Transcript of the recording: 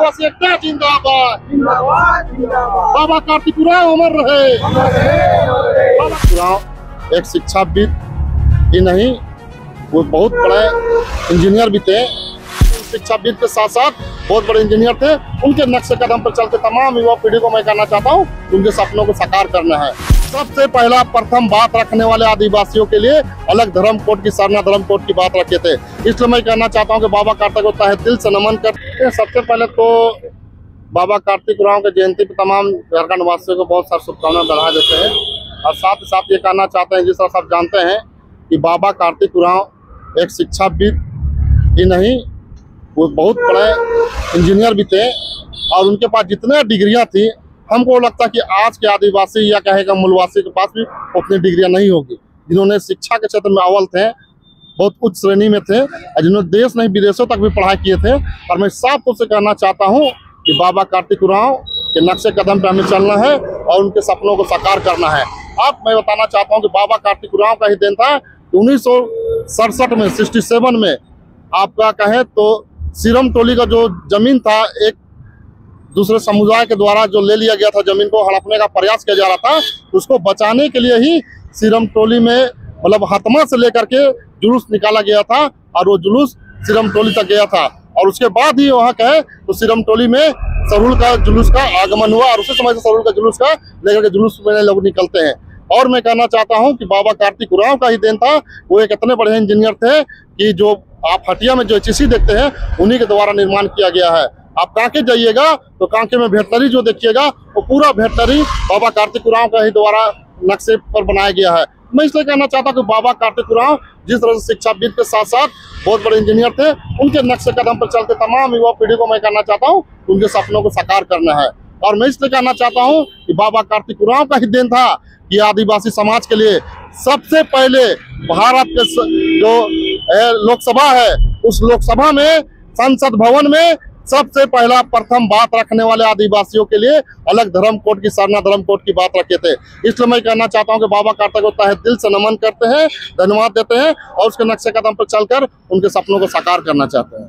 आदिवासी एकता जिंदाबाद, बाबा कार्तिक उरांव अमर रहे। बाबा उरांव एक शिक्षाविद ही नहीं, वो बहुत बड़े इंजीनियर भी थे। शिक्षाविद के साथ साथ बहुत बड़े इंजीनियर थे। उनके नक्शे कदम पर चलते तमाम युवा पीढ़ी को मैं कहना चाहता हूँ, उनके सपनों को साकार करना है। सबसे पहला प्रथम बात रखने वाले आदिवासियों के लिए अलग धर्म कोड की सरना धर्म कोड की बात रखे थे। इसलिए मैं कहना चाहता हूं कि बाबा कार्तिक को तहे दिल से नमन करते हैं। सबसे पहले तो बाबा कार्तिक उरांव के जयंती पर तमाम झारखंड वासियों को बहुत सारी शुभकामनाएं बढ़ा देते हैं। और साथ ही साथ ये कहना चाहते हैं, जिस तरह सब जानते हैं कि बाबा कार्तिक उरांव एक शिक्षाविद ही नहीं, वो बहुत बड़े इंजीनियर भी थे। और उनके पास जितने डिग्रियाँ थी, हमको लगता है कि आज के आदिवासी या कहेगा मूलवासी के पास भी उतनी डिग्रियां नहीं होगी। जिन्होंने शिक्षा के क्षेत्र में अव्वल थे, बहुत उच्च श्रेणी में थे, और जिन्होंने देश नहीं विदेशों तक भी पढ़ाई किए थे। और मैं साफ तौर से कहना चाहता हूं कि बाबा कार्तिक उरांव के नक्शे कदम पर हमें चलना है और उनके सपनों को साकार करना है। अब मैं बताना चाहता हूँ कि बाबा कार्तिक उरांव का ही देन था। 1967 में 67 में आपका कहें तो सिरम टोली का जो जमीन था, एक दूसरे समुदाय के द्वारा जो ले लिया गया था, जमीन को हड़पने का प्रयास किया जा रहा था, उसको बचाने के लिए ही सिरम टोली में मतलब हतमा से लेकर के जुलूस निकाला गया था। और वो जुलूस सिरम टोली तक गया था। और उसके बाद ही वहाँ कहे तो सिरम टोली में सरूल का जुलूस का आगमन हुआ। और उसी समय से सरूल का जुलूस का लेकर के जुलूस में लोग निकलते हैं। और मैं कहना चाहता हूँ कि बाबा कार्तिक उरांव का ही देन था। वो एक इतने बड़े इंजीनियर थे कि जो आप हटिया में जो HEC देखते हैं, उन्हीं के द्वारा निर्माण किया गया है। आप कांके जाइएगा तो कांके में भेटनरी जो देखिएगा, वो पूरा भेटनरी बाबा कार्तिक उरांव का ही द्वारा नक्शे पर बनाया गया है। मैं इसलिए कहना चाहता हूँ कि बाबा कार्तिक उरांव जिस तरह से शिक्षाविद के साथ साथ बहुत बड़े इंजीनियर थे, उनके नक्शे कदम पर चलते तमाम युवा पीढ़ी को मैं कहना चाहता हूँ, उनके सपनों को साकार करना है। और मैं इसलिए कहना चाहता हूँ कि बाबा कार्तिक उरांव का ही देन था कि आदिवासी समाज के लिए सबसे पहले भारत के जो लोकसभा है, उस लोकसभा में संसद भवन में सबसे पहला प्रथम बात रखने वाले आदिवासियों के लिए अलग धर्म कोड की सरना धर्म कोड की बात रखे थे। इसलिए मैं कहना चाहता हूं कि बाबा कार्तिक को तहे दिल से नमन करते हैं, धन्यवाद देते हैं और उसके नक्शे कदम पर चलकर उनके सपनों को साकार करना चाहते हैं।